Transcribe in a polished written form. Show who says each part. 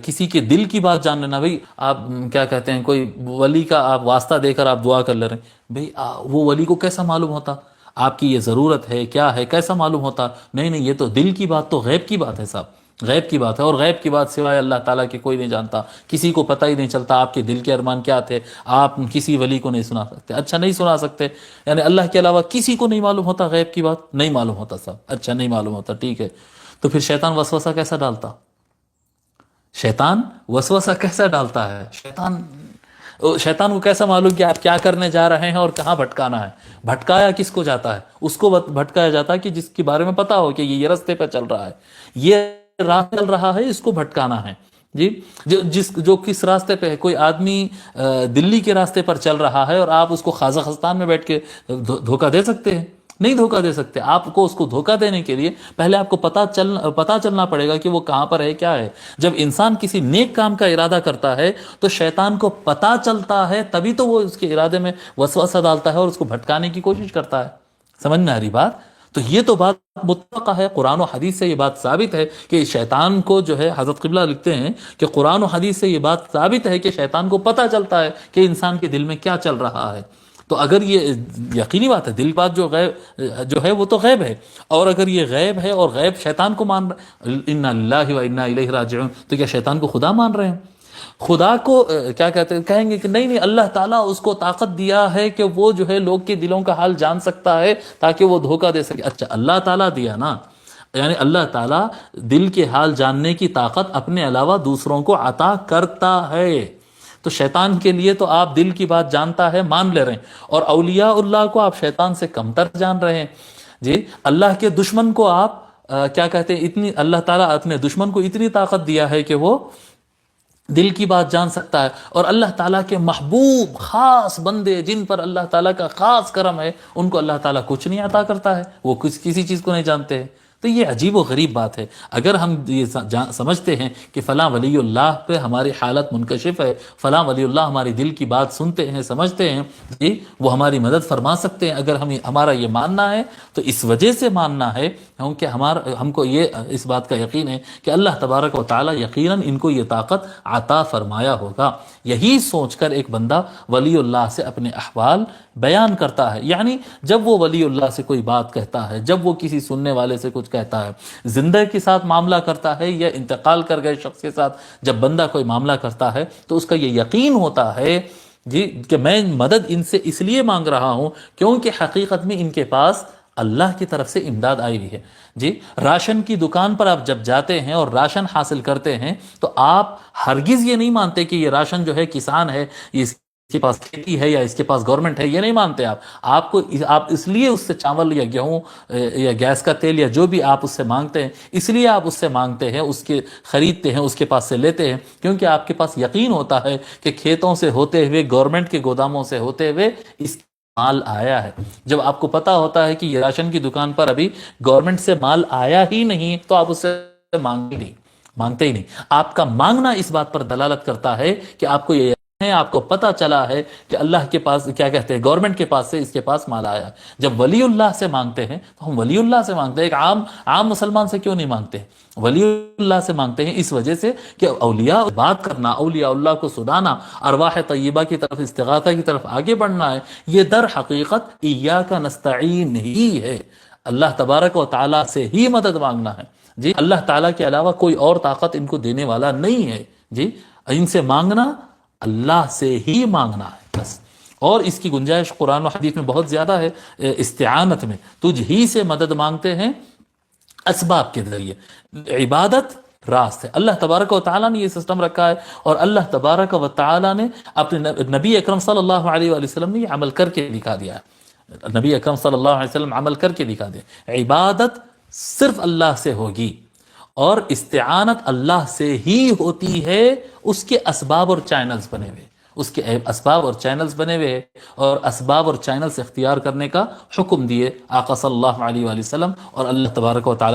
Speaker 1: کسی کے دل کی بات جان لینا، بھئی آپ کیا کہتے ہیں، کوئی ولی کا آپ واسطہ دے کر آپ دعا کر لے رہے ہیں، بھئی وہ ولی کو کیسا معلوم ہوتا آپ کی یہ ضرورت ہے کیا ہے، کیسا معلوم ہوتا؟ نہیں نہیں، یہ تو دل کی بات، تو غیب کی بات ہے صاحب، غیب کی بات ہے، اور غیب کی بات سوائے اللہ تعالیٰ کے کوئی نہیں جانتا، کسی کو پتہ ہی نہیں چلتا آپ کے دل کے ارمان کیا تھے، آپ کسی ولی کو نہیں سنا سکتے، اچھا نہیں سنا سکتے، یعنی اللہ کے علاوہ کسی کو نہیں معلوم ہوتا غیب کی بات، نہیں معلوم ہوتا صاحب، اچھا نہیں معلوم ہوتا، ٹھیک ہے، تو پھر شیطان وسوسہ کیسا ڈالتا؟ شیطان وسوسہ کیسا ڈالتا ہے؟ شیطان کو کیسا معلوم کہ آپ کیا کرنے جا رہے ہیں اور کہاں بھٹکانا ہے؟ بھٹکایا کس کو جاتا ہے؟ اس کو بھٹکایا جاتا ہے کہ جس کے بارے میں پتا ہو کہ یہ راستے پہ چل رہا ہے، یہ راہ چل رہا ہے، اس کو بھٹکانا ہے جی۔ جو کس راستے پہ ہے، کوئی آدمی دلی کے راستے پر چل رہا ہے اور آپ اس کو قازقستان میں بیٹھ کے دھوکہ دے سکتے ہیں؟ نہیں دھوکہ دے سکتے۔ آپ کو اس کو دھوکہ دینے کے لیے پہلے آپ کو پتا چلنا پڑے گا کہ وہ کہاں پر ہے، کیا ہے۔ جب انسان کسی نیک کام کا ارادہ کرتا ہے تو شیطان کو پتا چلتا ہے، تبھی تو وہ اس کے ارادے میں وسوسہ ڈالتا ہے اور اس کو بھٹکانے کی کوشش کرتا ہے۔ سمجھ میں آ رہی بات؟ تو یہ تو بات متفقہ ہے، قرآن و حدیث سے یہ بات ثابت ہے کہ شیطان کو جو ہے، حضرت قبلہ لکھتے ہیں کہ قرآن و حدیث سے یہ بات ثابت ہے کہ شیطان کو پتہ چلتا ہے کہ انسان کے دل میں کیا چل رہا ہے۔ تو اگر یہ یقینی بات ہے، دل بات جو ہے وہ تو غیب ہے، اور اگر یہ غیب ہے اور غیب شیطان کو مان رہے، انا للہ و انا الیہ راجعون، تو کیا شیطان کو خدا مان رہے ہیں؟ خدا کو کیا کہتے ہیں، کہیں گے کہ نہیں نہیں، اللہ تعالیٰ اس کو طاقت دیا ہے کہ وہ جو ہے لوگ کے دلوں کا حال جان سکتا ہے تاکہ وہ دھوکہ دے سکے۔ اچھا اللہ تعالیٰ دیا نا، یعنی اللہ تعالیٰ دل کے حال جاننے کی طاقت اپنے علاوہ دوسروں کو عطا کرتا ہے۔ تو شیطان کے لیے تو آپ دل کی بات جانتا ہے، مان لے رہے ہیں، اور اولیاء اللہ کو آپ شیطان سے کمتر جان رہے ہیں جی۔ اللہ کے دشمن کو آپ کیا کہتے ہیں، اتنی اللہ تعالیٰ اپنے دشمن کو اتنی طاقت دیا ہے کہ وہ دل کی بات جان سکتا ہے، اور اللہ تعالیٰ کے محبوب خاص بندے جن پر اللہ تعالیٰ کا خاص کرم ہے، ان کو اللہ تعالیٰ کچھ نہیں عطا کرتا ہے، وہ کسی چیز کو نہیں جانتے ہیں۔ تو یہ عجیب و غریب بات ہے۔ اگر ہم یہ سمجھتے ہیں کہ فلاں ولی اللہ پہ ہماری حالت منکشف ہے، فلاں ولی اللہ ہماری دل کی بات سنتے ہیں، سمجھتے ہیں جی، وہ ہماری مدد فرما سکتے ہیں، اگر ہمارا یہ ماننا ہے تو اس وجہ سے ماننا ہے کیونکہ ہم کو یہ اس بات کا یقین ہے کہ اللہ تبارک و تعالی یقیناً ان کو یہ طاقت عطا فرمایا ہوگا۔ یہی سوچ کر ایک بندہ ولی اللہ سے اپنے احوال بیان کرتا ہے، یعنی جب وہ ولی اللہ سے کوئی بات کہتا ہے، جب وہ کسی سننے والے سے کچھ کہتا ہے، زندہ کے ساتھ معاملہ کرتا ہے یا انتقال کر گئے شخص کے ساتھ جب بندہ کوئی معاملہ کرتا ہے، تو اس کا یہ یقین ہوتا ہے جی کہ میں مدد ان سے اس لیے مانگ رہا ہوں کیونکہ حقیقت میں ان کے پاس اللہ کی طرف سے امداد آئی ہوئی ہے جی۔ راشن کی دکان پر آپ جب جاتے ہیں اور راشن حاصل کرتے ہیں تو آپ ہرگز یہ نہیں مانتے کہ یہ راشن جو ہے کسان ہے، اس کے پاس کھیتی ہے یا اس کے پاس گورنمنٹ ہے، یہ نہیں مانتے آپ اس لیے اس سے چاول یا گیہوں یا گیس کا تیل یا جو بھی آپ اس سے مانگتے ہیں، اس لیے آپ اس سے مانگتے ہیں، اس کے خریدتے ہیں، اس کے پاس سے لیتے ہیں، کیونکہ آپ کے پاس یقین ہوتا ہے کہ کھیتوں سے ہوتے ہوئے، گورنمنٹ کے گوداموں سے ہوتے ہوئے اس مال آیا ہے۔ جب آپ کو پتا ہوتا ہے کہ یہ راشن کی دکان پر ابھی گورنمنٹ سے مال آیا ہی نہیں تو آپ اس سے مانگتے ہی نہیں۔ آپ کا مانگنا اس بات پر دلالت کرتا ہے کہ آپ کو یہ آپ کو پتا چلا ہے کہ اللہ کے پاس کیا کہتے ہیں، گورنمنٹ کے پاس سے اس کے پاس مال آیا۔ جب ولی اللہ سے مانگتے ہیں تو ہم ولی اللہ سے مانگتے ہیں، ایک عام مسلمان سے کیوں نہیں مانگتے؟ ولی اللہ سے مانگتے ہیں اس وجہ سے کہ اولیاء بات کرنا، اولیاء اللہ کو سنانا، ارواح طیبہ کی طرف، استغاثہ کی طرف آگے بڑھنا ہے، یہ در حقیقت ایاک نستعین ہی ہے، اللہ تبارک و تعالیٰ سے ہی مدد مانگنا ہے جی۔ اللہ تعالیٰ کے علاوہ کوئی اور طاقت ان کو دینے والا نہیں ہے جی۔ ان سے مانگنا اللہ سے ہی مانگنا ہے بس، اور اس کی گنجائش قرآن و حدیث میں بہت زیادہ ہے۔ استعانت میں تجھ ہی سے مدد مانگتے ہیں اسباب کے ذریعے، عبادت راست ہے۔ اللہ تبارک و تعالیٰ نے یہ سسٹم رکھا ہے، اور اللہ تبارک و تعالیٰ نے اپنے نبی اکرم صلی اللہ علیہ وآلہ وسلم نے یہ عمل کر کے دکھا دیا ہے۔ نبی اکرم صلی اللہ علیہ وسلم عمل کر کے دکھا دیا، عبادت صرف اللہ سے ہوگی اور استعانت اللہ سے ہی ہوتی ہے، اس کے اسباب اور چینلز بنے ہوئے، اس کے اسباب اور چینلز بنے ہوئے، اور اسباب اور چینلز اختیار کرنے کا حکم دیے آقا صلی اللہ علیہ وآلہ وسلم اور اللہ تبارک و تعالی